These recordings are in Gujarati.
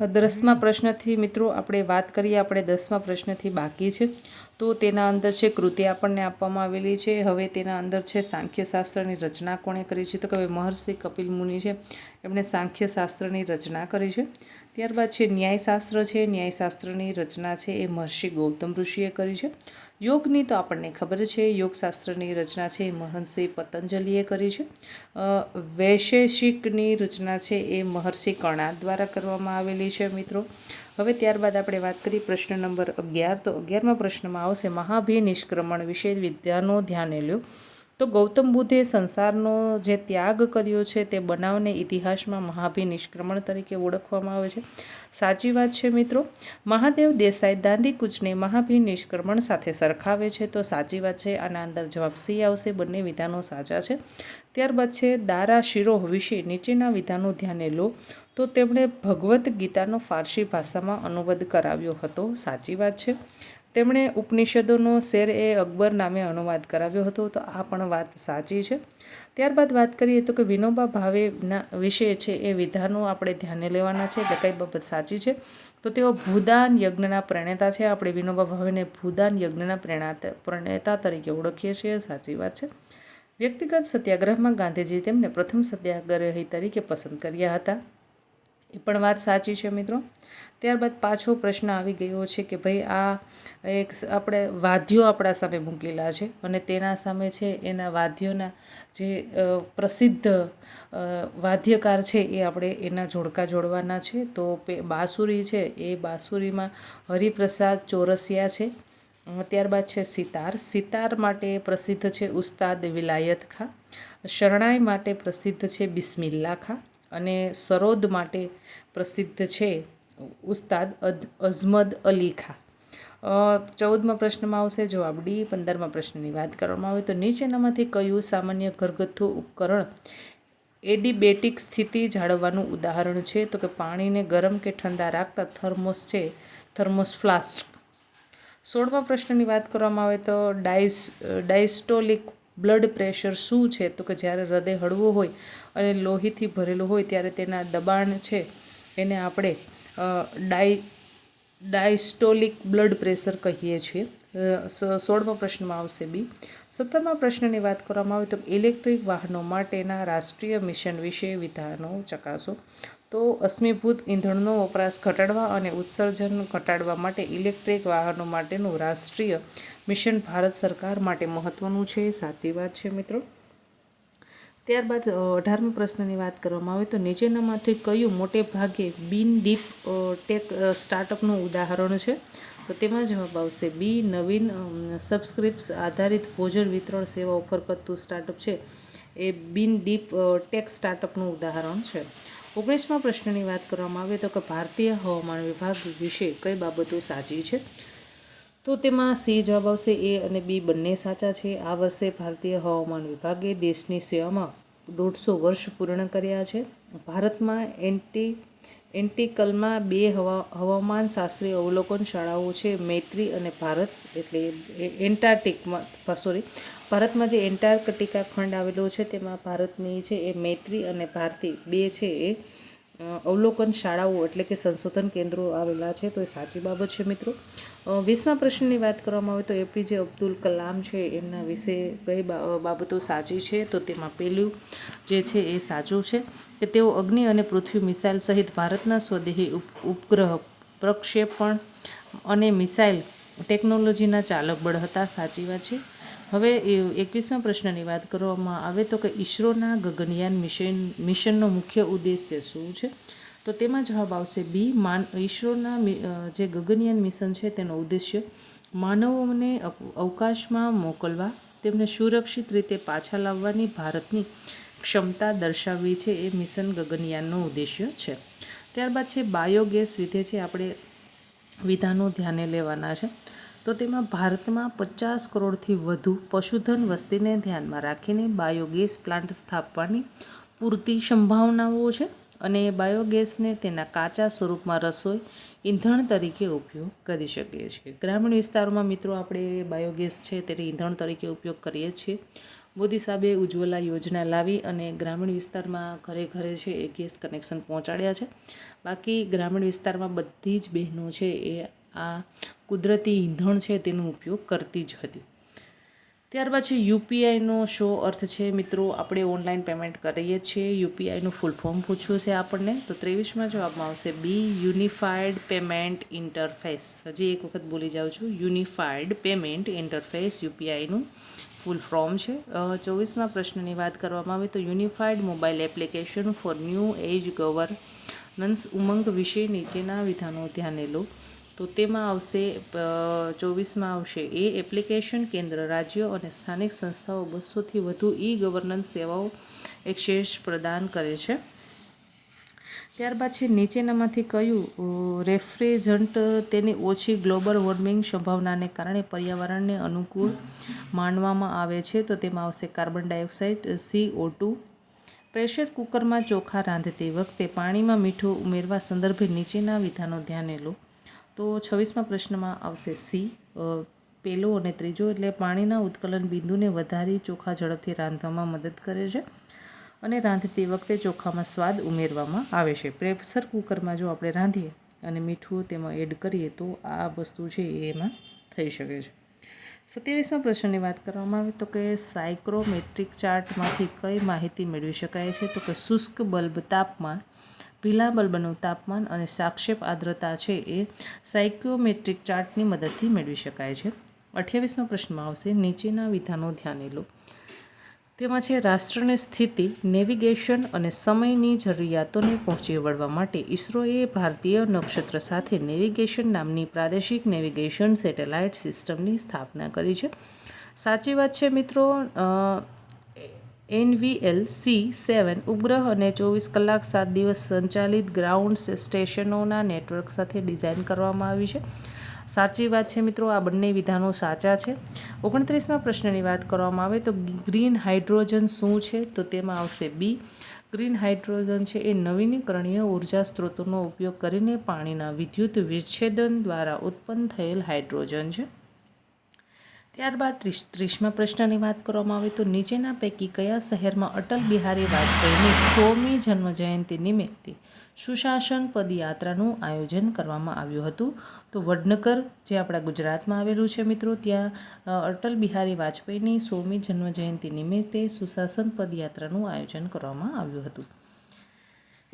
10મા પ્રશ્નથી મિત્રો આપણે વાત કરીએ, આપણે 10મા પ્રશ્નથી બાકી છે. તો તેના અંદર છે કૃતિ આપણને આપવામાં આવેલી છે. હવે તેના અંદર છે સાંખ્યશાસ્ત્રની રચના કોણે કરી છે, તો કે મહર્ષિ કપિલ મુનિ છે, એમણે સાંખ્યશાસ્ત્રની રચના કરી છે. ત્યારબાદ છે ન્યાયશાસ્ત્ર છે, ન્યાયશાસ્ત્રની રચના છે એ મહર્ષિ ગૌતમ ઋષિએ કરી છે. યોગની તો આપણને ખબર છે, યોગશાસ્ત્રની રચના છે એ મહર્ષિ પતંજલિએ કરી છે. વૈશેષિકની રચના છે એ મહર્ષિ કર્ણાદ દ્વારા કરવામાં આવેલી છે મિત્રો. હવે ત્યારબાદ આપણે વાત કરીએ પ્રશ્ન નંબર 11. તો 11મા પ્રશ્નમાં આવશે મહાભિનિષ્ક્રમણ વિશે વિદ્યાનો ધ્યાને લ્યો. તો ગૌતમ બુદ્ધે સંસારનો જે ત્યાગ કર્યો છે તે બનાવને ઇતિહાસમાં મહાભિનિષ્ક્રમણ તરીકે ઓળખવામાં આવે છે. સાચી વાત છે મિત્રો. મહાદેવ દેસાઈ દાંડીકૂચને મહાભિનિષ્ક્રમણ સાથે સરખાવે છે, તો સાચી વાત છે. આના અંદર જવાબ સી આવશે. બંને વિધાનો સાચા છે. ત્યારબાદ છે દારા શિરોહ વિશે નીચેના વિધાનો ધ્યાને લો. તો તેમણે ભગવદ્ ગીતાનો ફારસી ભાષામાં અનુવાદ કરાવ્યો હતો. સાચી વાત છે. તેમણે ઉપનિષદોનો શેર એ અકબર નામે અનુવાદ કરાવ્યો હતો, તો આ પણ વાત સાચી છે. ત્યારબાદ વાત કરીએ તો કે વિનોબા ભાવેના વિશે છે એ વિધાનો આપણે ધ્યાને લેવાના છે, એટલે કઈ બાબત સાચી છે. તો તેઓ ભૂદાન યજ્ઞના પ્રણેતા છે. આપણે વિનોબા ભાવેને ભૂદાન યજ્ઞના પ્રણેતા તરીકે ઓળખીએ છીએ. સાચી વાત છે. વ્યક્તિગત સત્યાગ્રહમાં ગાંધીજી તેમને પ્રથમ સત્યાગ્રહી તરીકે પસંદ કર્યા હતા, એ પણ વાત સાચી છે મિત્રો. ત્યારબાદ પાછો પ્રશ્ન આવી ગયો છે કે ભાઈ આ એક આપણે વાદ્યો આપણા સામે મૂકેલા છે અને તેના સામે છે એના વાદ્યોના જે પ્રસિદ્ધ વાદ્યકાર છે એ આપણે એના જોડકા જોડવાના છે. તો બાંસુરી છે એ બાંસુરીમાં હરિપ્રસાદ ચોરસિયા છે. ત્યારબાદ છે સિતાર. સિતાર માટે પ્રસિદ્ધ છે ઉસ્તાદ વિલાયત ખા. શરણાઈ માટે પ્રસિદ્ધ છે બિસ્મિલ્લા ખા. અને સરોદ માટે પ્રસિદ્ધ છે ઉસ્તાદ અઝમદ અલી ખા. 14મા પ્રશ્નમાં આવશે જવાબ ડી. 15મા પ્રશ્નની વાત કરવામાં આવે તો નીચેનામાંથી કયું સામાન્ય ઘરગથ્થુ ઉપકરણ એડિબેટિક સ્થિતિ જાળવવાનું ઉદાહરણ છે, તો કે પાણીને ગરમ કે ઠંડા રાખતા થર્મોસ છે, થર્મોસ ફ્લાસ્ક. 16મા પ્રશ્નની વાત કરવામાં આવે તો ડાયસ્ટોલિક બ્લડ પ્રેશર શું છે, તો કે જ્યારે હૃદય હળવું હોય અને લોહીથી ભરેલું હોય ત્યારે તેના દબાણ છે એને આપણે ડાયસ્ટોલિક બ્લડ પ્રેશર કહીએ છીએ. 16મા પ્રશ્નમાં આવશે બી. 17મા પ્રશ્નની વાત કરવામાં આવે તો ઇલેક્ટ્રિક વાહનો માટેના રાષ્ટ્રીય મિશન વિશે વિધાનો ચકાસો. તો અશ્મિભૂત ઇંધણનો વપરાશ ઘટાડવા અને ઉત્સર્જન ઘટાડવા માટે ઇલેક્ટ્રિક વાહનો માટેનું રાષ્ટ્રીય મિશન ભારત સરકાર માટે મહત્ત્વનું છે. સાચી વાત છે મિત્રો. ત્યારબાદ 18મા પ્રશ્નની વાત કરવામાં આવે તો નીચેનામાંથી કયું મોટે ભાગે બિન ડીપ ટેક સ્ટાર્ટઅપનું ઉદાહરણ છે, તો તેમાં જવાબ આવશે બી. નવીન સબસ્ક્રિપ્સ આધારિત ભોજન વિતરણ સેવા ઓફર કરતું સ્ટાર્ટઅપ છે એ બિન ડીપ ટેક સ્ટાર્ટઅપનું ઉદાહરણ છે. 19મા પ્રશ્નની વાત કરવામાં આવે તો કે ભારતીય હવામાન વિભાગ વિશે કઈ બાબતો સાચી છે, તો તેમાં સી જવાબ આવશે. એ અને બી બંને સાચા છે. આ વર્ષે ભારતીય હવામાન વિભાગે દેશની સેવામાં 150 વર્ષ પૂર્ણ કર્યા છે. ભારતમાં એન્ટિકલમાં 2 હવામાનશાસ્ત્રીય અવલોકન શાળાઓ છે, મૈત્રી અને ભારત. એટલે ભારતમાં જે એન્ટાર્કટિકા ખંડ આવેલો છે તેમાં ભારતની છે એ મૈત્રી અને ભારતી 2 છે એ અવલોકન શાળાઓ એટલે કે સંશોધન કેન્દ્રો આવેલા છે, તો એ સાચી બાબત છે મિત્રો. 20મા પ્રશ્નની વાત કરવામાં આવે તો એપીજે અબ્દુલ કલામ છે એમના વિશે કઈ બાબતો સાચી છે, તો તેમાં પહેલું જે છે એ સાચું છે કે તેઓ અગ્નિ અને પૃથ્વી મિસાઇલ સહિત ભારતના સ્વદેશી ઉપગ્રહ પ્રક્ષેપણ અને મિસાઇલ ટેકનોલોજીના ચાલક બળ હતા. સાચી વાત છે. હવે 21મા પ્રશ્નની વાત કરવામાં આવે તો કે ઈસરોના ગગનયાન મિશનનો મુખ્ય ઉદ્દેશ્ય શું છે, તો તેમાં જવાબ આવશે બી. ઈસરોના જે ગગનયાન મિશન છે તેનો ઉદ્દેશ્ય માનવોને અવકાશમાં મોકલવા, તેમને સુરક્ષિત રીતે પાછા લાવવાની ભારતની ક્ષમતા દર્શાવવી છે એ મિશન ગગનયાનનો ઉદ્દેશ્ય છે. ત્યારબાદ છે બાયોગેસ વિધે છે આપણે વિધાનો ધ્યાને લેવાના છે. તો તેમાં ભારતમાં 50 કરોડથી વધુ પશુધન વસ્તીને ધ્યાનમાં રાખીને બાયોગેસ પ્લાન્ટ સ્થાપવાની પૂરતી સંભાવનાઓ છે અને બાયોગેસને તેના કાચા સ્વરૂપમાં રસોઈ ઈંધણ તરીકે ઉપયોગ કરી શકીએ છીએ. ગ્રામીણ વિસ્તારોમાં મિત્રો આપણે બાયોગેસ છે તેને ઈંધણ તરીકે ઉપયોગ કરીએ છીએ. મોદી સાહેબે ઉજ્જવલા યોજના લાવી અને ગ્રામીણ વિસ્તારમાં ઘરે ઘરે છે એ ગેસ કનેક્શન પહોંચાડ્યા છે. બાકી ગ્રામીણ વિસ્તારમાં બધી જ બહેનો છે એ આ કુદરતી ઈંધણ છે તેનો ઉપયોગ કરતી જ હતી. ત્યારબાદ છે યુપીઆઈનો શો અર્થ છે મિત્રો, આપણે ઓનલાઈન પેમેન્ટ કરીએ છીએ. યુપીઆઈનું ફૂલ ફોર્મ પૂછ્યું છે આપણને, તો 23માં જવાબમાં આવશે બી, યુનિફાઈડ પેમેન્ટ ઇન્ટરફેસ. હજી એક વખત બોલી જાઉં છું, યુનિફાઈડ પેમેન્ટ ઇન્ટરફેસ યુપીઆઈનું ફૂલ ફોર્મ છે. 24માં પ્રશ્નની વાત કરવામાં આવે તો unified mobile application for new age governance UMANG વિશે નીચેના વિધાનો ધ્યાને લો. તો તેમાં આવશે 24માં આવશે એ એપ્લિકેશન કેન્દ્ર, રાજ્યો અને સ્થાનિક સંસ્થાઓ 200થી વધુ ઈ ગવર્નન્સ સેવાઓ એક્સેસ પ્રદાન કરે છે. ત્યારબાદ છે નીચેનામાંથી કયું રેફ્રિજરન્ટ તેની ઓછી ગ્લોબલ વોર્મિંગ સંભાવનાને કારણે પર્યાવરણને અનુકૂળ માનવામાં આવે છે? તો તેમાં આવશે કાર્બન ડાયોક્સાઇડ, CO2. પ્રેશર કુકરમાં ચોખા રાંધતી વખતે પાણીમાં મીઠું ઉમેરવા સંદર્ભે નીચેના વિધાનો ધ્યાને લો. તો 26માં પ્રશ્નમાં આવશે સી, પહેલો અને ત્રીજો, એટલે પાણીના ઉત્કલન બિંદુને વધારી ચોખા ઝડપથી રાંધવામાં મદદ કરે છે અને રાંધતી વખતે ચોખામાં સ્વાદ ઉમેરવામાં આવે છે. પ્રેશર કુકરમાં જો આપણે રાંધીએ અને મીઠું તેમાં એડ કરીએ તો આ વસ્તુ છે એ એમાં થઈ શકે છે. 27મા પ્રશ્નની વાત કરવામાં આવે તો કે સાયક્રોમેટ્રિક ચાર્ટમાંથી કઈ માહિતી મેળવી શકાય છે? તો કે શુષ્ક બલ્બ તાપમાન, ભીલા બલ્બનું તાપમાન અને સાપેક્ષ આર્દ્રતા છે એ સાયક્રોમેટ્રિક ચાર્ટની મદદથી મેળવી શકાય છે. 28મા પ્રશ્નમાં આવશે નીચેના વિધાનો ધ્યાને લો. તેમાં છે રાષ્ટ્રની સ્થિતિ, નેવિગેશન અને સમયની જરૂરિયાતોને પહોંચી વળવા માટે ઇસરોએ ભારતીય નક્ષત્ર સાથે નેવિગેશન નામની પ્રાદેશિક નેવિગેશન સેટેલાઇટ સિસ્ટમની સ્થાપના કરી છે. સાચી વાત છે મિત્રો. NVL-C7 ઉપગ્રહ અને 24 કલાક 7 દિવસ સંચાલિત ગ્રાઉન્ડ સ્ટેશનોના નેટવર્ક સાથે ડિઝાઇન કરવામાં આવી છે. સાચી વાત છે મિત્રો, આ બંને વિધાનો સાચા છે. 29મા પ્રશ્નની વાત કરવામાં આવે તો ગ્રીન હાઇડ્રોજન શું છે? તો તેમાં આવશે બી. ગ્રીન હાઇડ્રોજન છે એ નવીનીકરણીય ઉર્જા સ્ત્રોતોનો ઉપયોગ કરીને પાણીના વિદ્યુત વિચ્છેદન દ્વારા ઉત્પન્ન થયેલ હાઇડ્રોજન છે. ત્યારબાદ 30મા પ્રશ્નની વાત કરવામાં આવે તો નીચેના પૈકી કયા શહેરમાં અટલ બિહારી વાજપેયીની 100મી જન્મજયંતિ નિમિત્તે સુશાસન પદયાત્રાનું આયોજન કરવામાં આવ્યું હતું? તો વડનગર, જે આપણા ગુજરાતમાં આવેલું છે મિત્રો, ત્યાં અટલ બિહારી વાજપેયીની 100મી જન્મજયંતિ નિમિત્તે સુશાસન પદયાત્રાનું આયોજન કરવામાં આવ્યું હતું.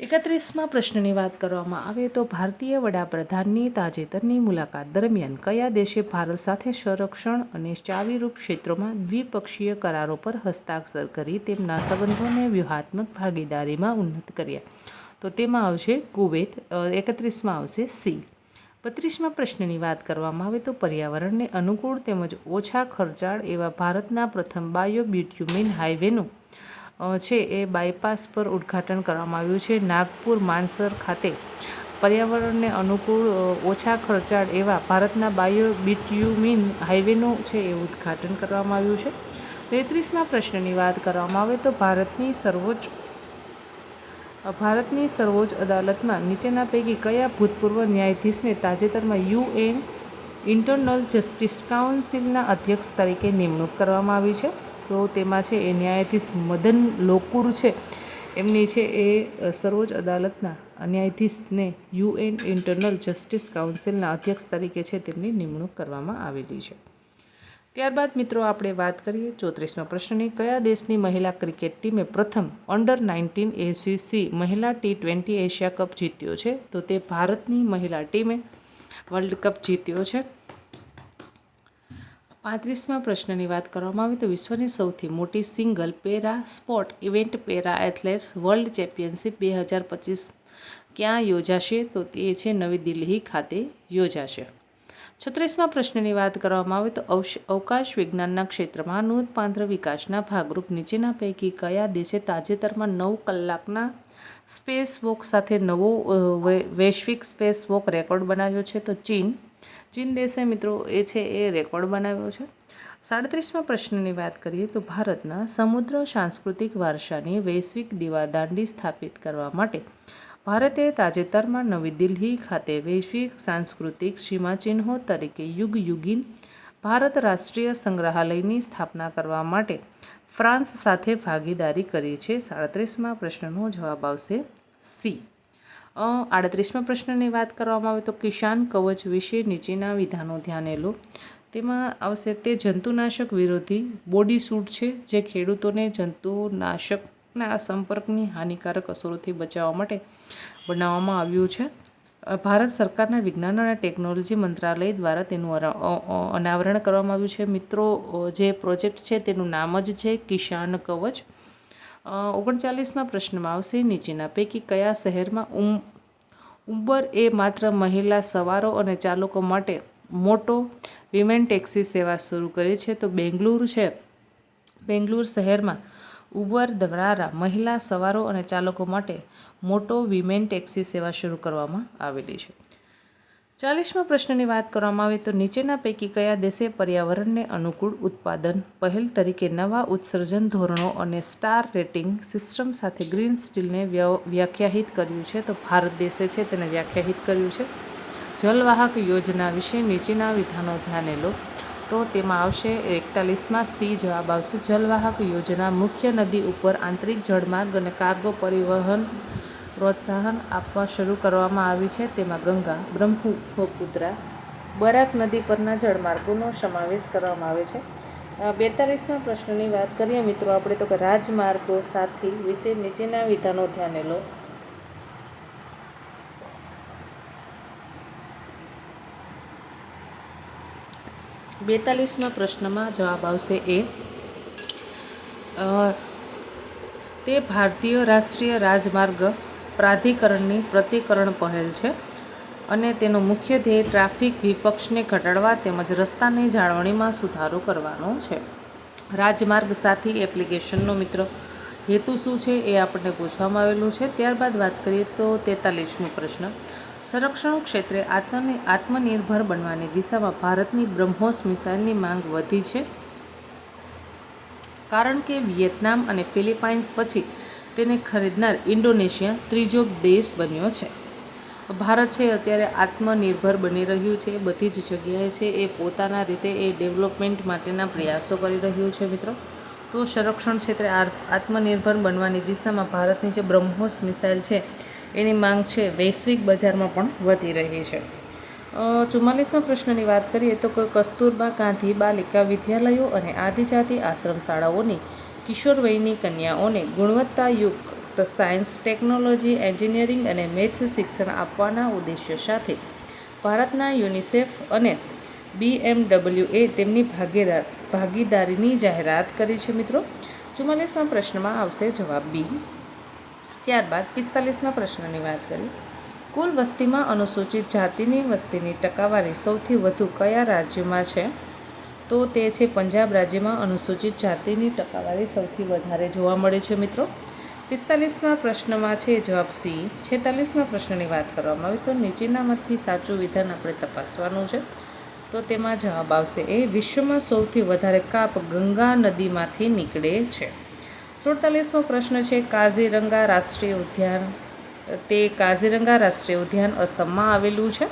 31મા પ્રશ્નની વાત કરવામાં આવે તો ભારતીય વડાપ્રધાનની તાજેતરની મુલાકાત દરમિયાન કયા દેશે ભારત સાથે સંરક્ષણ અને ચાવીરૂપ ક્ષેત્રોમાં દ્વિપક્ષીય કરારો પર હસ્તાક્ષર કરી તેમના સંબંધોને વ્યૂહાત્મક ભાગીદારીમાં ઉન્નત કર્યા? તો તેમાં આવશે કુવૈત. 31માં આવશે સી. 32મા પ્રશ્નની વાત કરવામાં આવે તો પર્યાવરણને અનુકૂળ તેમજ ઓછા ખર્ચાળ એવા ભારતના પ્રથમ બાયો બિટ્યુમિન હાઈવેનું છે એ બાયપાસ પર ઉદ્ઘાટન કરવામાં આવ્યું છે. નાગપુર માનસર ખાતે પર્યાવરણને અનુકૂળ ઓછા ખર્ચાળ એવા ભારતના બાયો બિટ્યુમિન હાઈવેનું છે એ ઉદ્ઘાટન કરવામાં આવ્યું છે. 33મા પ્રશ્નની વાત કરવામાં આવે તો ભારતની સર્વોચ્ચ અદાલતમાં નીચેના પૈકી કયા ભૂતપૂર્વ ન્યાયાધીશને તાજેતરમાં UN ઇન્ટરનલ જસ્ટિસ કાઉન્સિલના અધ્યક્ષ તરીકે નિમણૂક કરવામાં આવી છે? તો તેમાં છે એ ન્યાયાધીશ મદન લોકુર છે, એમની છે એ સર્વોચ્ચ અદાલતના ન્યાયાધીશને UN ઇન્ટરનલ જસ્ટિસ કાઉન્સિલના અધ્યક્ષ તરીકે છે તેમની નિમણૂક કરવામાં આવેલી છે. ત્યારબાદ મિત્રો આપણે વાત કરીએ 34મા પ્રશ્નની. કયા દેશની મહિલા ક્રિકેટ ટીમે પ્રથમ અંડર-19 ACC મહિલા T20 એશિયા કપ જીત્યો છે? તો તે ભારતની મહિલા ટીમે વર્લ્ડ કપ જીત્યો છે. 35મા પ્રશ્નની વાત કરવામાં આવે તો વિશ્વની સૌથી મોટી single para sport event para athletes world championship 2025 ક્યાં યોજાશે? તો તે છે નવી દિલ્હી ખાતે યોજાશે. 36મા પ્રશ્નની વાત કરવામાં આવે તો અવકાશ વિજ્ઞાનના ક્ષેત્રમાં નોંધપાત્ર વિકાસના ભાગરૂપ નીચેના પૈકી કયા દેશે તાજેતરમાં 9 કલાકના સ્પેસ વોક સાથે નવો વૈશ્વિક સ્પેસ વોક રેકોર્ડ બનાવ્યો છે? તો ચીન દેશે મિત્રો એ છે એ રેકોર્ડ બનાવ્યો છે. 37મા પ્રશ્નની વાત કરીએ તો ભારતના સમુદ્ર સાંસ્કૃતિક વારસાની વૈશ્વિક દીવાદાંડી સ્થાપિત કરવા માટે ભારતે તાજેતરમાં નવી દિલ્હી ખાતે વૈશ્વિક સાંસ્કૃતિક સીમાચિહ્નો તરીકે યુગીન ભારત રાષ્ટ્રીય સંગ્રહાલયની સ્થાપના કરવા માટે ફ્રાન્સ સાથે ભાગીદારી કરી છે? 37મા પ્રશ્નનો જવાબ આવશે સી. 38મા પ્રશ્નની વાત કરવામાં આવે તો કિસાન કવચ વિશે નીચેના વિધાનો ધ્યાને લો. તેમાં આવશે તે જંતુનાશક વિરોધી બોડી સૂટ છે જે ખેડૂતોને જંતુનાશકના સંપર્કની હાનિકારક અસરોથી બચાવવા માટે બનાવવામાં આવ્યું છે. ભારત સરકારના વિજ્ઞાન અને ટેકનોલોજી મંત્રાલય દ્વારા તેનું અનાવરણ કરવામાં આવ્યું છે. મિત્રો, જે પ્રોજેક્ટ છે તેનું નામ જ છે કિસાન કવચ. 39મા પ્રશ્નમાં આવશે નીચેના પૈકી કયા શહેરમાં ઉબર એ માત્ર મહિલા સવારો અને ચાલકો માટે મોટો વિમેન ટેક્સી સેવા શરૂ કરી છે? તો બેંગલુરુ છે. બેંગલુરુ શહેરમાં ઉબર દ્વારા મહિલા સવારો અને ચાલકો માટે મોટો વિમેન ટેક્સી સેવા શરૂ કરવામાં આવેલી છે. 40મા પ્રશ્નની વાત કરવામાં આવે તો નીચેના પૈકી કયા દેશે પર્યાવરણને અનુકૂળ ઉત્પાદન પહેલ તરીકે નવા ઉત્સર્જન ધોરણો અને સ્ટાર રેટિંગ સિસ્ટમ સાથે ગ્રીન સ્ટીલને વ્યાખ્યાયિત કર્યું છે? તો ભારત દેશે છે તેને વ્યાખ્યાયિત કર્યું છે. જલવાહક યોજના વિશે નીચેના વિધાનો ધ્યાને લો. તો તેમાં આવશે 41માં સી જવાબ આવશે. જલવાહક યોજના મુખ્ય નદી ઉપર આંતરિક જળમાર્ગ અને કાર્ગો પરિવહન પ્રોત્સાહન આપવા શરૂ કરવામાં આવી છે. તેમાં ગંગા, બ્રહ્મપુત્રા, બરાક નદી પરના જળમાર્ગોનો સમાવેશ કરવામાં આવે છે. 42મા પ્રશ્નની વાત કરીએ મિત્રો આપણે તો કે રાજમાર્ગો સાથી વિશે નીચેના વિધાનો ધ્યાને લો. બેતાલીસમા પ્રશ્નમાં જવાબ આવશે એ. તે ભારતીય રાષ્ટ્રીય રાજમાર્ગ પ્રાધિકરણની પ્રતિકરણ પહેલ છે અને તેનો મુખ્ય ધ્યેય ટ્રાફિક વિપક્ષને ઘટાડવા તેમજ રસ્તાની જાળવણીમાં સુધારો કરવાનો છે. રાજમાર્ગ સાથી એપ્લિકેશનનો મિત્રો હેતુ શું છે એ આપણને પૂછવામાં આવેલું છે. ત્યારબાદ વાત કરીએ તો 43મો પ્રશ્ન. સંરક્ષણ ક્ષેત્રે આત્મનિર્ભર બનવાની દિશામાં ભારતની બ્રહ્મોસ મિસાઇલની માંગ વધી છે કારણ કે વિયેતનામ અને ફિલિપાઇન્સ પછી તેને ખરીદનાર ઇન્ડોનેશિયા ત્રીજો દેશ બન્યો છે. ભારત છે અત્યારે આત્મનિર્ભર બની રહ્યું છે. બધી જ જગ્યાએ છે એ પોતાના રીતે એ ડેવલપમેન્ટ માટેના પ્રયાસો કરી રહ્યું છે મિત્રો. તો સંરક્ષણ ક્ષેત્રે આત્મનિર્ભર બનવાની દિશામાં ભારતની જે બ્રહ્મોસ મિસાઇલ છે એની માંગ છે વૈશ્વિક બજારમાં પણ વધી રહી છે. 44મા પ્રશ્નની વાત કરીએ તો કસ્તુરબા ગાંધી બાલિકા વિદ્યાલયો અને આદિજાતિ આશ્રમ શાળાઓની કિશોરવયની કન્યાઓને ગુણવત્તાયુક્ત સાયન્સ, ટેકનોલોજી, એન્જિનિયરિંગ અને મેથ્સ શિક્ષણ આપવાના ઉદ્દેશ્ય સાથે ભારતના યુનિસેફ અને BMW તેમની ભાગીદારીની જાહેરાત કરી છે મિત્રો. 44મા પ્રશ્નમાં આવશે જવાબ બી. ત્યારબાદ 45મા પ્રશ્નની વાત કરીએ. કુલ વસ્તીમાં અનુસૂચિત જાતિની વસ્તીની ટકાવારી સૌથી વધુ કયા રાજ્યમાં છે? તો તે છે પંજાબ રાજ્યમાં અનુસૂચિત જાતિની ટકાવારી સૌથી વધારે જોવા મળે છે મિત્રો. 45મા પ્રશ્નમાં છે જવાબ સી. 46મા પ્રશ્નની વાત કરવામાં આવે તો નીચેનામાંથી સાચું વિધાન આપણે તપાસવાનું છે. તો તેમાં જવાબ આવશે એ. વિશ્વમાં સૌથી વધારે કાપ ગંગા નદીમાંથી નીકળે છે. 47મો પ્રશ્ન છે કાઝીરંગા રાષ્ટ્રીય ઉદ્યાન. તે કાઝીરંગા રાષ્ટ્રીય ઉદ્યાન અસમમાં આવેલું છે.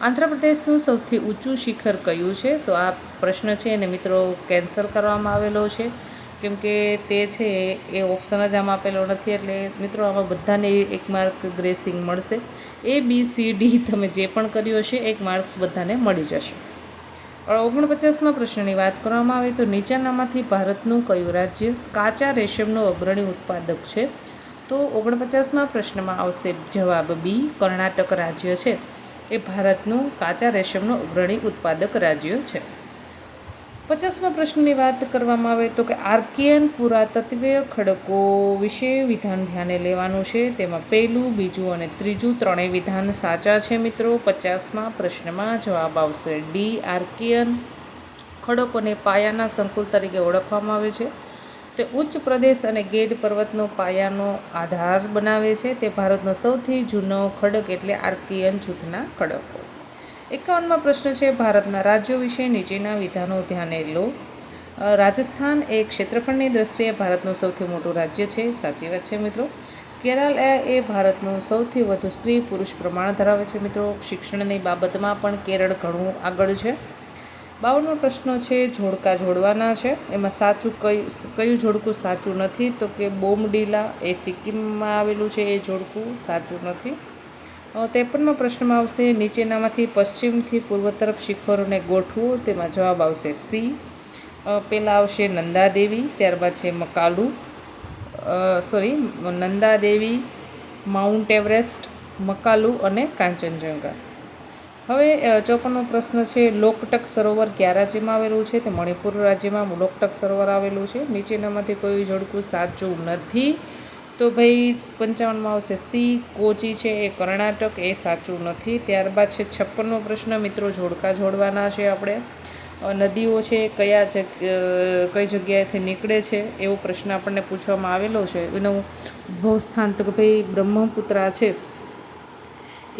આંધ્રપ્રદેશનું સૌથી ઊંચું શિખર કયું છે? તો આ પ્રશ્ન છે એને મિત્રો કેન્સલ કરવામાં આવેલો છે કેમકે તે છે એ ઓપ્શન જ આમાં આપેલો નથી. એટલે મિત્રો આમાં બધાને એક માર્ક ગ્રેસિંગ મળશે. ABCD તમે જે પણ કર્યું હશે એક માર્ક્સ બધાને મળી જશે. 49મા પ્રશ્નની વાત કરવામાં આવે તો નીચેનામાંથી ભારતનું કયું રાજ્ય કાચા રેશમનો અગ્રણી ઉત્પાદક છે? તો 49મા પ્રશ્નમાં આવશે જવાબ બી. કર્ણાટક રાજ્ય છે એ ભારતનું કાચા રેશમનો અગ્રણી ઉત્પાદક રાજ્ય છે. 50મા પ્રશ્નની વાત કરવામાં આવે તો કે આર્કિયન પુરાતત્વીય ખડકો વિશે વિધાન ધ્યાને લેવાનું છે. તેમાં પહેલું, બીજું અને ત્રીજું ત્રણેય વિધાન સાચા છે મિત્રો. 50મા પ્રશ્નમાં જવાબ આવશે ડી. આર્કિયન ખડકોને પાયાના સંકુલ તરીકે ઓળખવામાં આવે છે. તે ઉચ્ચ પ્રદેશ અને ગેડ પર્વતનો પાયાનો આધાર બનાવે છે. તે ભારતનો સૌથી જૂનો ખડક એટલે આર્કિયન જૂથના ખડકો. 51મા પ્રશ્ન છે ભારતના રાજ્યો વિશે નીચેના વિધાનો ધ્યાને લો. રાજસ્થાન એ ક્ષેત્રફળની દ્રષ્ટિએ ભારતનું સૌથી મોટું રાજ્ય છે. સાચી વાત છે મિત્રો. કેરળ એ ભારતનું સૌથી વધુ સ્ત્રી પુરુષ પ્રમાણ ધરાવે છે મિત્રો. શિક્ષણની બાબતમાં પણ કેરળ ઘણું આગળ છે. 52મો પ્રશ્ન છે જોડકા જોડવાના છે. એમાં સાચું કયું જોડકું સાચું નથી? તો કે બોમડીલા એ સિક્કિમમાં આવેલું છે, એ જોડકું સાચું નથી. 53મા પ્રશ્નમાં આવશે નીચેનામાંથી પશ્ચિમથી પૂર્વ તરફ શિખરોને ગોઠવો. તેમાં જવાબ આવશે સી. પહેલાં આવશે નંદાદેવી, ત્યારબાદ છે મકાલુ, નંદાદેવી, માઉન્ટ એવરેસ્ટ, મકાલુ અને કાંચનજંગા. હવે 54મો પ્રશ્ન છે લોકટક સરોવર કયા રાજ્યમાં આવેલું છે? તે મણિપુર રાજ્યમાં લોકટક સરોવર આવેલું છે. નીચેનામાંથી કોઈ જોડકું સાચું નથી? તો ભાઈ 55માં આવશે સી. કોચી છે એ કર્ણાટક, એ સાચું નથી. ત્યારબાદ છે 56મો પ્રશ્ન મિત્રો, જોડકા જોડવાના છે આપણે. નદીઓ છે કઈ જગ્યાએથી નીકળે છે એવો પ્રશ્ન આપણને પૂછવામાં આવેલો છે. એનું ઉદ્ભવ સ્થાન તો કે ભાઈ બ્રહ્મપુત્રા છે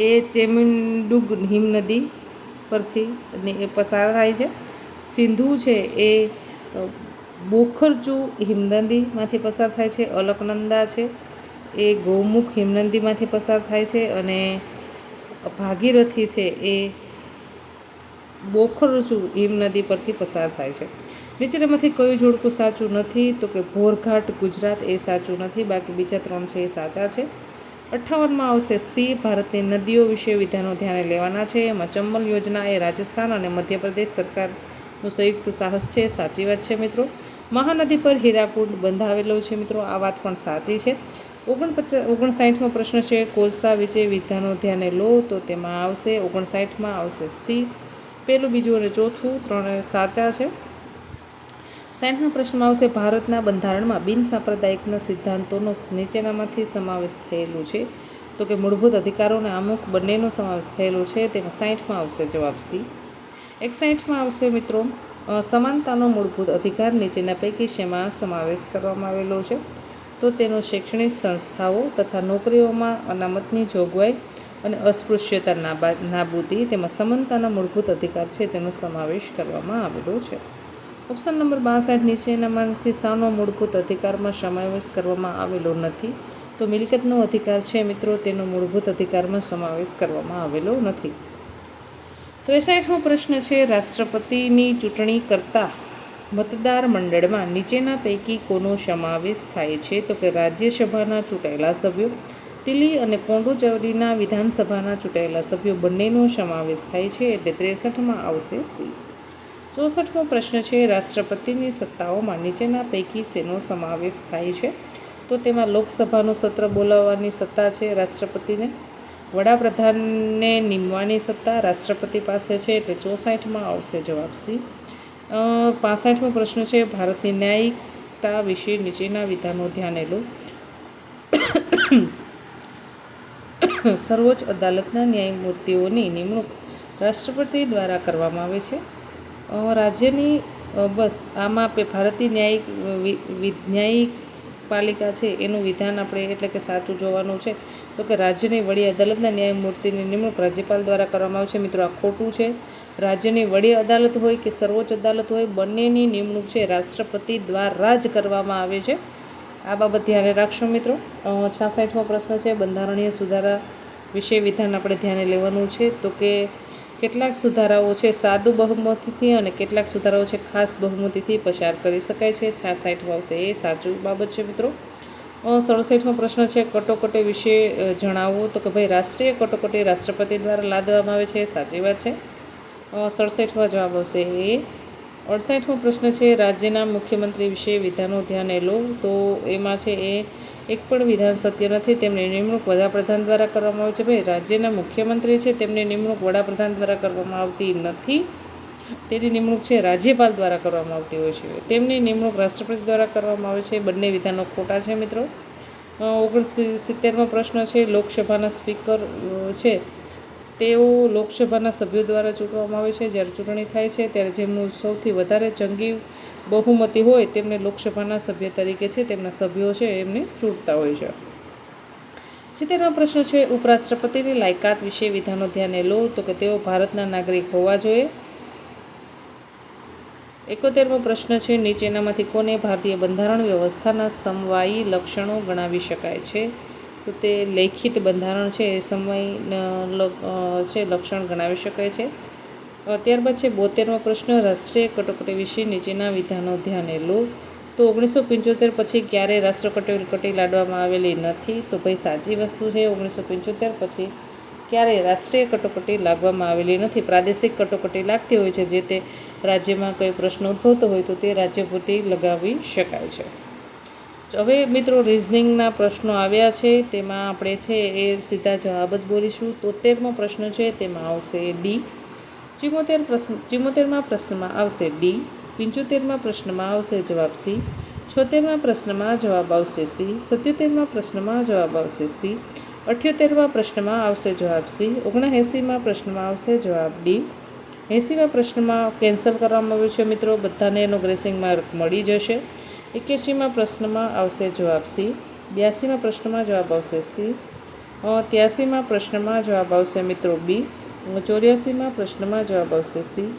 એ ચેમિન્ડુગ હિમનદી પરથી પસાર થાય છે. સિંધુ છે એ બોખરચુ હિમનદીમાંથી પસાર થાય છે. અલકનંદા છે એ ગૌમુખ હિમનદીમાંથી પસાર થાય છે. અને ભાગીરથી છે એ બોખરચુ હિમનદી પરથી પસાર થાય છે. નીચેનામાંથી કયું જોડકું સાચું નથી? તો કે ભોરઘાટ ગુજરાત, એ સાચું નથી. બાકી બીજા 3 છે એ સાચા છે. 58માં આવશે સી. ભારતની નદીઓ વિશે વિધાનો ધ્યાને લેવાના છે. એમાં ચંબલ યોજના એ રાજસ્થાન અને મધ્યપ્રદેશ સરકારનું સંયુક્ત સાહસ છે, સાચી વાત છે મિત્રો. મહાનદી પર હીરાકુંડ બંધાવેલો છે મિત્રો, આ વાત પણ સાચી છે. 59મો પ્રશ્ન છે કોલસા વિશે વિધાનો ધ્યાને લો. તો તેમાં આવશે 59માં આવશે સી. પહેલું, બીજું અને ચોથું 3 સાચા છે. 60મા પ્રશ્નમાં આવશે ભારતના બંધારણમાં બિનસાંપ્રદાયિકના સિદ્ધાંતોનો નીચેનામાંથી સમાવેશ થયેલો છે? તો કે મૂળભૂત અધિકારો અને આમુખ બંનેનો સમાવેશ થયેલો છે. તેમાં 60માં આવશે જવાબ સી. 61માં આવશે મિત્રો સમાનતાનો મૂળભૂત અધિકાર નીચેના પૈકી શેમાં સમાવેશ કરવામાં આવેલો છે? તો તેનો શૈક્ષણિક સંસ્થાઓ તથા નોકરીઓમાં અનામતની જોગવાઈ અને અસ્પૃશ્યતા નાબૂદી. તેમાં સમાનતાના મૂળભૂત અધિકાર છે તેનો સમાવેશ કરવામાં આવેલો છે. ઓપ્શન નંબર 62 નીચેનામાંથી શાનો મૂળભૂત અધિકારમાં સમાવેશ કરવામાં આવેલો નથી? તો મિલકતનો અધિકાર છે મિત્રો, તેનો મૂળભૂત અધિકારમાં સમાવેશ કરવામાં આવેલો નથી. 63મો પ્રશ્ન છે રાષ્ટ્રપતિની ચૂંટણી કરતા મતદાર મંડળમાં નીચેના પૈકી કોનો સમાવેશ થાય છે? તો કે રાજ્યસભાના ચૂંટાયેલા સભ્યો, દિલ્હી અને પોંડુચેરીના વિધાનસભાના ચૂંટાયેલા સભ્યો બંનેનો સમાવેશ થાય છે, એટલે 63માં આવશે સી. 64મો પ્રશ્ન છે રાષ્ટ્રપતિની સત્તાઓમાં નીચેના પૈકી શેનો સમાવેશ થાય છે? તો તેમાં લોકસભાનું સત્ર બોલાવવાની સત્તા છે રાષ્ટ્રપતિને. વડાપ્રધાનને નિમવાની સત્તા રાષ્ટ્રપતિ પાસે છે, એટલે 64માં આવશે જવાબ સી. 65મો પ્રશ્ન છે ભારતની ન્યાયિકતા વિશે નીચેના વિધાનો ધ્યાને લો. સર્વોચ્ચ અદાલતના ન્યાયમૂર્તિઓની નિમણૂક રાષ્ટ્રપતિ દ્વારા કરવામાં આવે છે. રાજ્યની આમાં ભારતીય ન્યાયિક પાલિકા છે એનું વિધાન આપણે એટલે કે સાચું જોવાનું છે. તો કે રાજ્યની વડી અદાલતના ન્યાયમૂર્તિની નિમણૂક રાજ્યપાલ દ્વારા કરવામાં આવે છે. મિત્રો આ ખોટું છે. રાજ્યની વડી અદાલત હોય કે સર્વોચ્ચ અદાલત હોય, બંનેની નિમણૂક છે રાષ્ટ્રપતિ દ્વારા જ કરવામાં આવે છે. આ બાબત ધ્યાને રાખશો મિત્રો. 66મો પ્રશ્ન છે બંધારણીય સુધારા વિશે વિધાન આપણે ધ્યાને લેવાનું છે. તો કે કેટલાક સુધારાઓ છે સાદું બહુમતીથી અને કેટલાક સુધારાઓ છે ખાસ બહુમતીથી પસાર કરી શકાય છે. 66 આવશે એ સાચું બાબત છે મિત્રો. 67મો પ્રશ્ન છે કટોકટી વિશે જણાવો. તો કે ભાઈ રાષ્ટ્રીય કટોકટી રાષ્ટ્રપતિ દ્વારા લાદવામાં આવે છે, સાચી વાત છે. 67માં જવાબ આવશે એ. 68મો પ્રશ્ન છે રાજ્યના મુખ્યમંત્રી વિશે વિધાનો ધ્યાને લો. તો એમાં છે એ એક પણ વિધાન સત્ય નથી. તેમની નિમણૂક વડાપ્રધાન દ્વારા કરવામાં આવે છે. ભાઈ રાજ્યના મુખ્યમંત્રી છે તેમની નિમણૂક વડાપ્રધાન દ્વારા કરવામાં આવતી નથી. તેની નિમણૂક છે રાજ્યપાલ દ્વારા કરવામાં આવતી હોય છે. તેમની નિમણૂક રાષ્ટ્રપતિ દ્વારા કરવામાં આવે છે. બંને વિધાનો ખોટા છે મિત્રો. 69મો પ્રશ્ન છે લોકસભાના સ્પીકર છે તેઓ લોકસભાના સભ્યો દ્વારા ચૂંટવામાં આવે છે. જ્યારે ચૂંટણી થાય છે ત્યારે જેમનું સૌથી વધારે જંગી બહુમતી હોય તેમને લોકસભાના સભ્ય તરીકે છે તેમના સભ્યો છે એમને ચૂંટતા હોય છે. 70મો પ્રશ્ન છે ઉપરાષ્ટ્રપતિની લાયકાત વિશે વિધાનો ધ્યાને લો. તો કે તેઓ ભારતના નાગરિક હોવા જોઈએ. 71મો પ્રશ્ન છે નીચેનામાંથી કોને ભારતીય બંધારણ વ્યવસ્થાના સમવાયી લક્ષણો ગણાવી શકાય છે? તો તે લેખિત બંધારણ છે એ સમવાયી છે લક્ષણ ગણાવી શકાય છે. ત્યારબાદ છે 72મો પ્રશ્ન, રાષ્ટ્રીય કટોકટી વિશે નીચેના વિધાનો ધ્યાને લો. તો 1975 પછી ક્યારેય રાષ્ટ્ર કટોકટી લાદવામાં આવેલી નથી. તો ભાઈ સાચી વસ્તુ છે, 1975 પછી ક્યારેય રાષ્ટ્રીય કટોકટી લાગવામાં આવેલી નથી. પ્રાદેશિક કટોકટી લાગતી હોય છે, જે તે રાજ્યમાં કોઈ પ્રશ્ન ઉદ્ભવતો હોય તો તે રાજ્ય પૂરતી લગાવી શકાય છે. હવે મિત્રો રીઝનિંગના પ્રશ્નો આવ્યા છે, તેમાં આપણે છે એ સીધા જવાબ જ બોલીશું. 73મો પ્રશ્ન છે, તેમાં આવશે ડી. 74મા પ્રશ્નમાં આવશે ડી. 75મા પ્રશ્નમાં આવશે જવાબ સી. 76મા પ્રશ્નમાં જવાબ આવશે સી. 77મા પ્રશ્નમાં જવાબ આવશે સી. 78મા પ્રશ્નમાં આવશે જવાબ સી. 79મા પ્રશ્નમાં આવશે જવાબ ડી. 80મા પ્રશ્નમાં કેન્સલ કરવામાં આવ્યું છે મિત્રો, બધાને એનો ગ્રેસિંગ માર્ક મળી જશે. 81મા પ્રશ્નમાં આવશે જવાબ સી. 82મા પ્રશ્નમાં જવાબ આવશે સી. 83મા પ્રશ્નમાં જવાબ આવશે મિત્રો બી. 84મા પ્રશ્નમાં જવાબ આવશે સી.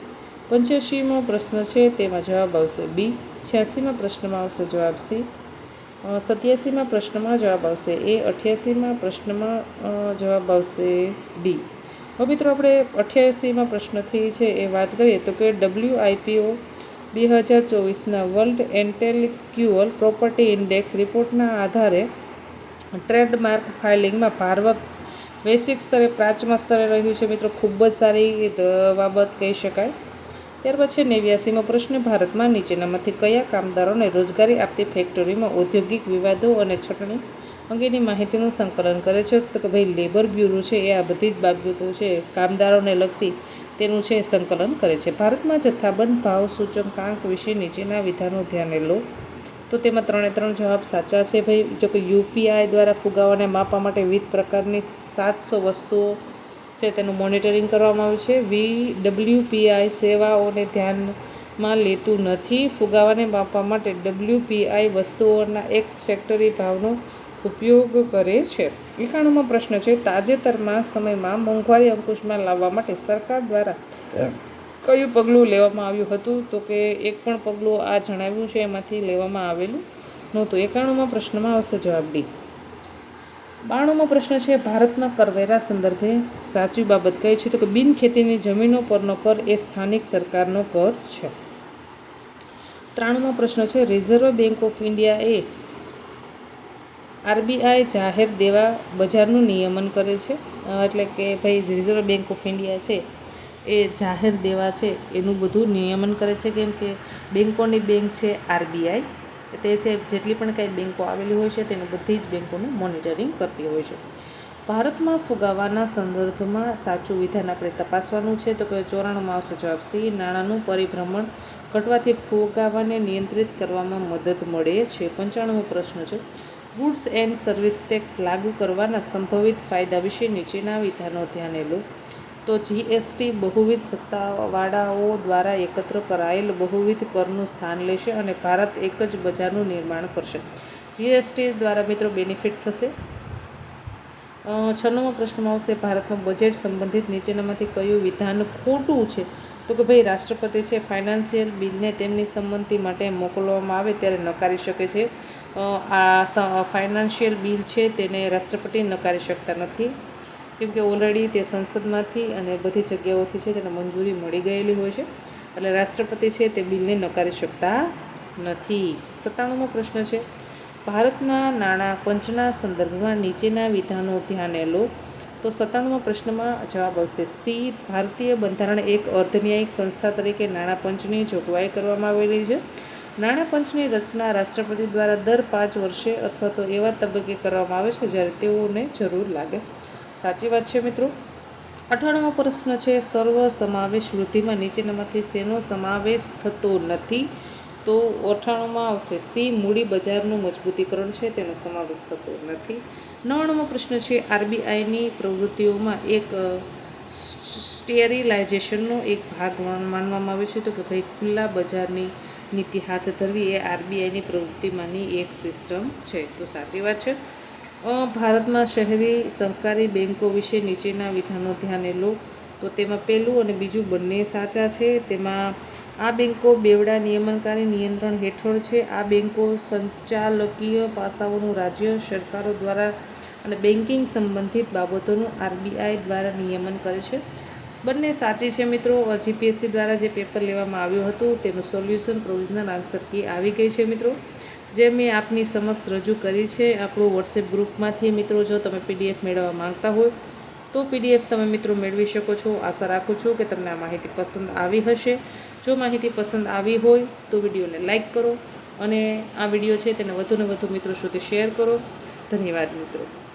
85મો પ્રશ્ન છે, તેમાં જવાબ આવશે બી. 86મા પ્રશ્નમાં આવશે જવાબ સી. 87મા પ્રશ્નમાં જવાબ આવશે એ. 88મા પ્રશ્નમાં જવાબ આવશે ડી. હવે મિત્રો આપણે 88મા પ્રશ્નથી છે એ વાત કરીએ તો કે WIPO 2024ના વર્લ્ડ ઇન્ટેલેક્ચ્યુઅલ પ્રોપર્ટી ઇન્ડેક્સ રિપોર્ટના આધારે ટ્રેડમાર્ક ફાઇલિંગમાં ભારત વૈશ્વિક સ્તરે 5મા સ્તરે રહ્યું છે મિત્રો. ખૂબ જ સારી બાબત કહી શકાય. ત્યારબાદ છે 89મો પ્રશ્ન, ભારતમાં નીચેનામાંથી કયા કામદારોને રોજગારી આપતી ફેક્ટરીમાં ઔદ્યોગિક વિવાદો અને છટણી અંગેની માહિતીનું સંકલન કરે છે? તો કે ભાઈ લેબર બ્યુરો છે એ આ બધી જ બાબતો છે કામદારોને લગતી તેનું છે સંકલન કરે છે. ભારતમાં જથ્થાબંધ ભાવ સૂચકાંક વિશે નીચેના વિધાનો ધ્યાને લો. તો તેમાં 3 જવાબ સાચા છે ભાઈ. જો કે UPI દ્વારા ફુગાવાને માપવા માટે વિવિધ પ્રકારની 700 વસ્તુઓ છે તેનું મોનિટરિંગ કરવામાં આવ્યું છે. WPI સેવાઓને ધ્યાનમાં લેતું નથી. ફુગાવાને માપવા માટે WPI વસ્તુઓના એક્સ ફેક્ટરી ભાવનો ઉપયોગ કરે છે. 91મો પ્રશ્ન છે, તાજેતરમાં સમયમાં મોંઘવારી અંકુશમાં લાવવા માટે સરકાર દ્વારા કયું પગલું લેવામાં આવ્યું હતું? તો કે એક પણ પગલું આ જણાવ્યું છે એમાંથી લેવામાં આવેલું નહોતું. 91મા પ્રશ્નમાં આવશે જવાબ ડી. 92મો પ્રશ્ન છે, ભારતમાં કરવેરા સંદર્ભે સાચી બાબત કઈ છે? તો કે બિનખેતીની જમીનો પરનો કર એ સ્થાનિક સરકારનો કર છે. 93મો પ્રશ્ન છે, reserve bank of India A RBI જાહેર દેવા બજારનું નિયમન કરે છે. એટલે કે ભાઈ રિઝર્વ બેંક ઓફ ઇન્ડિયા છે એ જાહેર દેવા છે એનું બધું નિયમન કરે છે. કેમ કે બેંકોની બેંક છે RBI, તે છે જેટલી પણ કાંઈ બેંકો આવેલી હોય છે તેનું બધી જ બેંકોનું મોનિટરિંગ કરતી હોય છે. ભારતમાં ફુગાવાના સંદર્ભમાં સાચું વિધાન આપણે તપાસવાનું છે. તો કે 94માં આવશે જવાબ સી. નાણાંનું પરિભ્રમણ ઘટવાથી ફુગાવાને નિયંત્રિત કરવામાં મદદ મળે છે. 95મો પ્રશ્ન છે, ગુડ્સ એન્ડ સર્વિસ ટેક્સ લાગુ કરવાના સંભવિત ફાયદા વિશે નીચેના વિધાનો ધ્યાને લો. તો GST બહુવિધ સત્તાવાળાઓ દ્વારા એકત્ર કરાયેલ બહુવિધ કરનું સ્થાન લેશે અને ભારત એક જ બજારનું નિર્માણ કરશે. GST દ્વારા મિત્રો બેનિફિટ થશે. 96મો પ્રશ્નમાં આવશે, ભારતમાં બજેટ સંબંધિત નીચેનામાંથી કયું વિધાન ખોટું છે? તો કે ભાઈ રાષ્ટ્રપતિ છે ફાઇનાન્શિયલ બિલને તેમની સંમતિ માટે મોકલવામાં આવે ત્યારે નકારી શકે છે. આ ફાઇનાન્શિયલ બિલ છે તેને રાષ્ટ્રપતિ નકારી શકતા નથી, કેમકે ઓલરેડી તે સંસદમાંથી અને બધી જગ્યાઓથી છે તેને મંજૂરી મળી ગયેલી હોય છે, એટલે રાષ્ટ્રપતિ છે તે બિલને નકારી શકતા નથી. 97મો પ્રશ્ન છે, ભારતના નાણાં પંચના સંદર્ભમાં નીચેના વિધાનો ધ્યાને લો. તો 97મા પ્રશ્નમાં જવાબ આવશે સી. ભારતીય બંધારણ એક અર્ધન્યાયિક સંસ્થા તરીકે નાણાં પંચની જોગવાઈ કરવામાં આવેલી છે. નાણાં પંચની રચના રાષ્ટ્રપતિ દ્વારા દર 5 વર્ષે અથવા તો એવા તબક્કે કરવામાં આવે છે જ્યારે તેઓને જરૂર લાગે. સાચી વાત છે મિત્રો. 98મો પ્રશ્ન છે, સર્વ સમાવેશ વૃદ્ધિમાં નીચેનામાંથી શેનો સમાવેશ થતો નથી? તો 98માં આવશે સી. મૂડી બજારનું મજબૂતીકરણ છે તેનો સમાવેશ થતો નથી. 99મો પ્રશ્ન છે, RBIની પ્રવૃત્તિઓમાં એક સ્ટેરિલાઇઝેશનનો એક ભાગ માનવામાં આવે છે. તો કે ભાઈ ખુલ્લા બજારની નીતિ હાથ ધરવી એ RBIની પ્રવૃત્તિમાંની એક સિસ્ટમ છે. તો સાચી વાત છે. ભારતમાં શહેરી સહકારી બેન્કો વિશે નીચેના વિધાનો ધ્યાને લો. તો તેમાં પહેલું અને બીજું બંને સાચા છે. તેમાં આ બેન્કો બેવડા નિયમનકારી નિયંત્રણ હેઠળ છે. આ બેન્કો સંચાલકીય પાસાઓનું રાજ્ય સરકારો દ્વારા અને બેન્કિંગ સંબંધિત બાબતોનું RBI દ્વારા નિયમન કરે છે. બંને સાચી છે મિત્રો. જીપીએસસી દ્વારા જે પેપર લેવામાં આવ્યું હતું તેનું સોલ્યુશન પ્રોવિઝનલ આન્સર કી આવી ગઈ છે મિત્રો, જે મેં આપની સમક્ષ રજૂ કરી છે આપણું વોટ્સએપ ગ્રુપમાંથી. મિત્રો જો તમે પીડીએફ મેળવવા માંગતા હોય તો પીડીએફ તમે મિત્રો મેળવી શકો છો. આશા રાખું છું કે તમને આ માહિતી પસંદ આવી હશે. જો માહિતી પસંદ આવી હોય તો વિડીયોને લાઇક કરો અને આ વિડીયો છે તેને વધુને વધુ મિત્રો સુધી શેર કરો. ધન્યવાદ મિત્રો.